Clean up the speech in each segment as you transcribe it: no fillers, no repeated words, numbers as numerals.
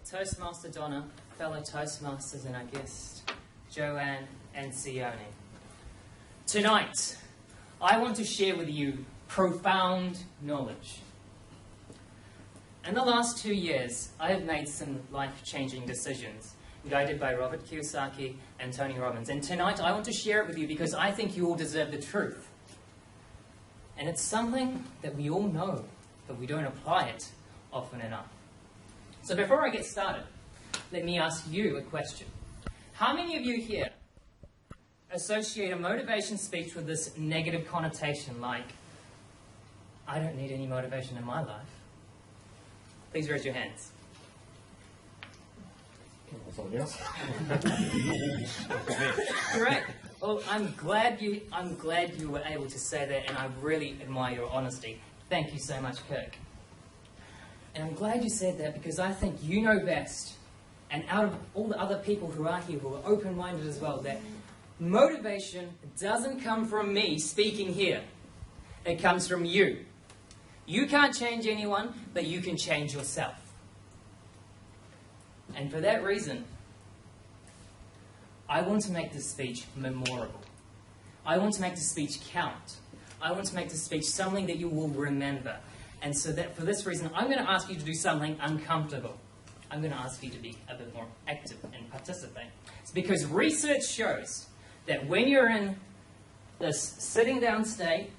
Toastmaster Donna, fellow Toastmasters and our guest, Joanne and Sione. Tonight, I want to share with you profound knowledge. In the last 2 years, I have made some life-changing decisions, guided by Robert Kiyosaki and Tony Robbins. And tonight, I want to share it with you because I think you all deserve the truth. And it's something that we all know, but we don't apply it often enough. So before I get started, let me ask you a question. How many of you here associate a motivation speech with this negative connotation like, I don't need any motivation in my life? Please raise your hands. Somebody else? Great. Well, I'm glad you were able to say that, and I really admire your honesty. Thank you so much, Kirk. And I'm glad you said that because I think you know best, and out of all the other people who are here who are open-minded as well, that motivation doesn't come from me speaking here. It comes from you. You can't change anyone, but you can change yourself. And for that reason, I want to make this speech memorable. I want to make this speech count. I want to make this speech something that you will remember. And so that for this reason, I'm going to ask you to do something uncomfortable. I'm going to ask you to be a bit more active and participate. It's because research shows that when you're in this sitting down state,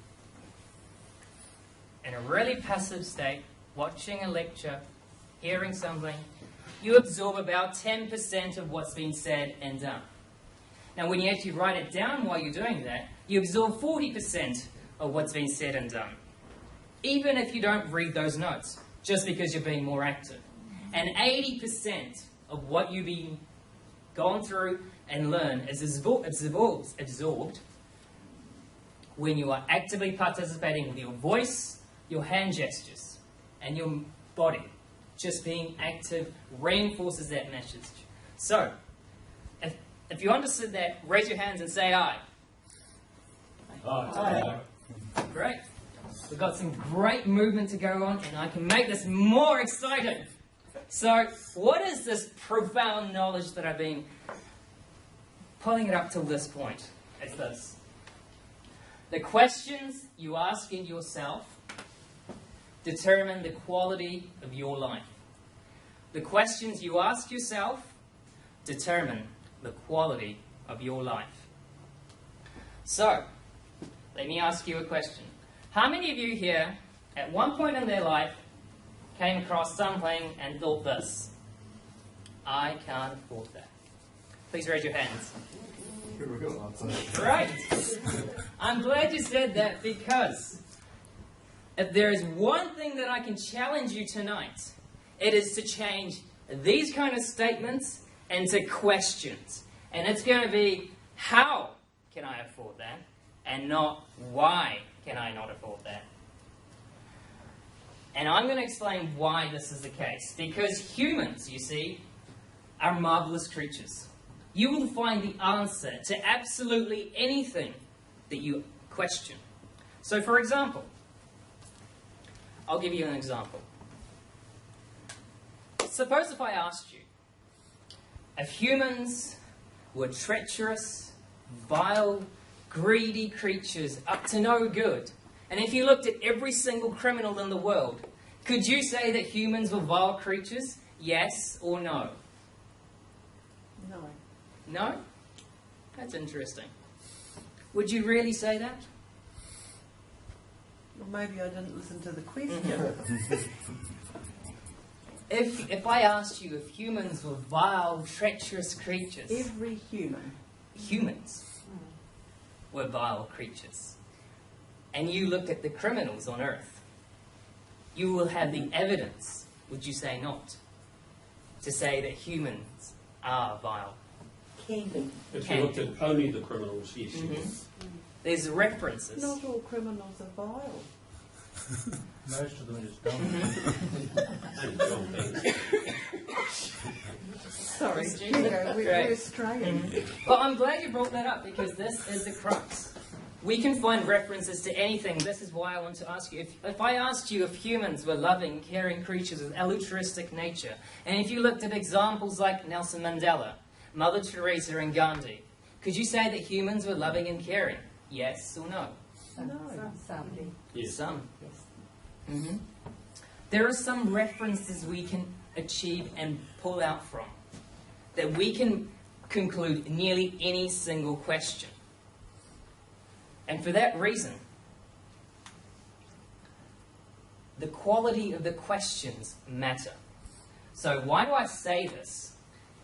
in a really passive state, watching a lecture, hearing something, you absorb about 10% of what's been said and done. Now, when you actually write it down while you're doing that, you absorb 40% of what's been said and done. Even if you don't read those notes, just because you're being more active. And 80% of what you've been gone through and learned is absorbed when you are actively participating with your voice, your hand gestures, and your body. Just being active reinforces that message. So, if you understood that, raise your hands and say aye. Aye. Great. We've got some great movement to go on, and I can make this more exciting. So, what is this profound knowledge that I've been pulling it up till this point? It's this. The questions you ask in yourself determine the quality of your life. The questions you ask yourself determine the quality of your life. So, let me ask you a question. How many of you here, at one point in their life, came across something and thought this? I can't afford that. Please raise your hands. Right. I'm glad you said that because if there is one thing that I can challenge you tonight, it is to change these kind of statements into questions. And it's going to be, how can I afford that? And not, why can I not afford that? And I'm going to explain why this is the case. Because humans, you see, are marvelous creatures. You will find the answer to absolutely anything that you question. So, for example, I'll give you an example. Suppose if I asked you, if humans were treacherous, vile, greedy creatures up to no good, and if you looked at every single criminal in the world, could you say that humans were vile creatures? Yes or no? No. No? That's interesting. Would you really say that? Well, maybe I didn't listen to the question. If I asked you if humans were vile, treacherous creatures... Every human. Humans were vile creatures. And you looked at the criminals on Earth. You will have the evidence, would you say not, to say that humans are vile. Can be. If you looked at only the criminals, yes. There's references. Not all criminals are vile. Most of them are just dumb. Sorry, Shugo, we're Australian. Well, I'm glad you brought that up because this is the crux. We can find references to anything. This is why I want to ask you. If I asked you if humans were loving, caring creatures with altruistic nature, and if you looked at examples like Nelson Mandela, Mother Teresa and Gandhi, could you say that humans were loving and caring? Yes or no? No. Yes. Some. Yes. There are some references we can achieve and pull out from, that we can conclude nearly any single question. And for that reason, the quality of the questions matter. So why do I say this?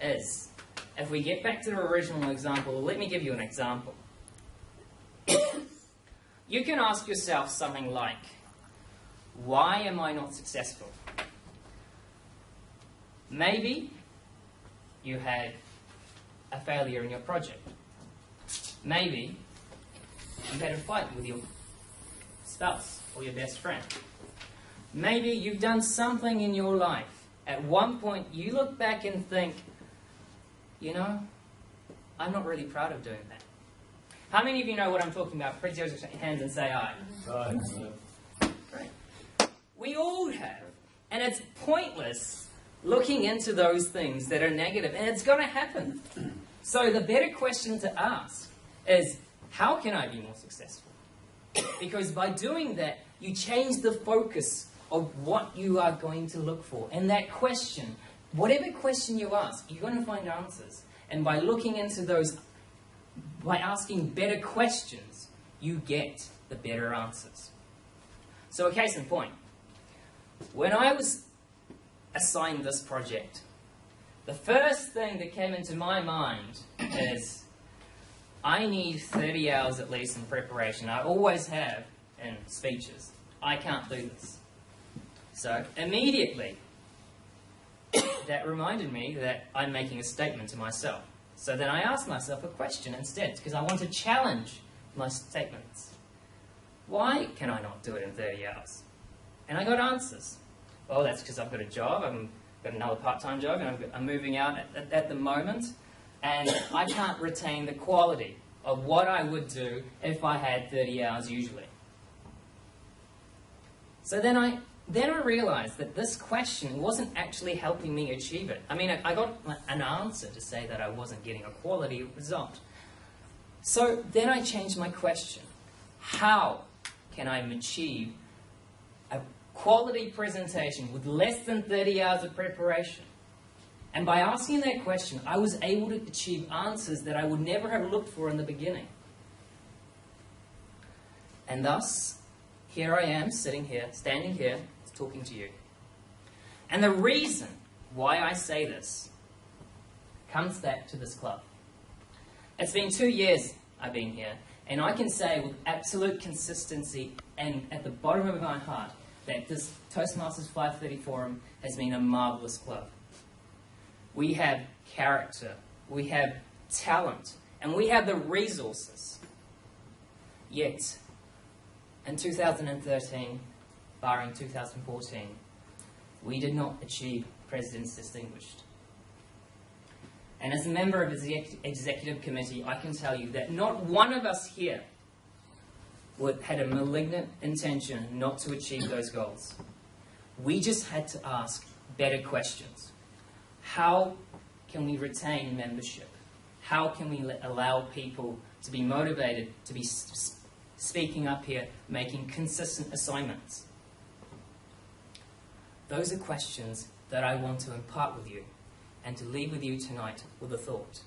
Is, if we get back to the original example, let me give you an example. You can ask yourself something like, why am I not successful? Maybe you had a failure in your project. Maybe you had a fight with your spouse or your best friend. Maybe you've done something in your life. At one point, you look back and think, you know, I'm not really proud of doing that. How many of you know what I'm talking about? Please raise your hands and say aye. Right. Great. We all have. And it's pointless looking into those things that are negative. And it's going to happen. So the better question to ask is, how can I be more successful? Because by doing that, you change the focus of what you are going to look for. And that question, whatever question you ask, you're going to find answers. And by looking into those, by asking better questions, you get the better answers. So a case in point, when I was assigned this project, the first thing that came into my mind is, I need 30 hours at least in preparation. I always have in speeches. I can't do this. So immediately, that reminded me that I'm making a statement to myself. So then I asked myself a question instead, because I want to challenge my statements. Why can I not do it in 30 hours? And I got answers. Oh, that's because I've got a job. I've got another part-time job, and I'm moving out at the moment. And I can't retain the quality of what I would do if I had 30 hours usually. So then I realized that this question wasn't actually helping me achieve it. I mean, I got an answer to say that I wasn't getting a quality result. So then I changed my question. How can I achieve a quality presentation with less than 30 hours of preparation? And by asking that question, I was able to achieve answers that I would never have looked for in the beginning. And thus, here I am, standing here, talking to you. And the reason why I say this comes back to this club. It's been 2 years I've been here, and I can say with absolute consistency and at the bottom of my heart that this Toastmasters 530 Forum has been a marvellous club. We have character, we have talent, and we have the resources. Yet, in 2013, barring 2014, we did not achieve President's Distinguished. And as a member of the Executive Committee, I can tell you that not one of us here had a malignant intention not to achieve those goals. We just had to ask better questions. How can we retain membership? How can we allow people to be motivated to be speaking up here, making consistent assignments? Those are questions that I want to impart with you and to leave with you tonight with a thought.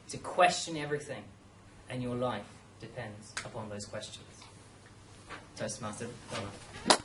To question everything, and your life depends upon those questions. Toastmaster, Donna.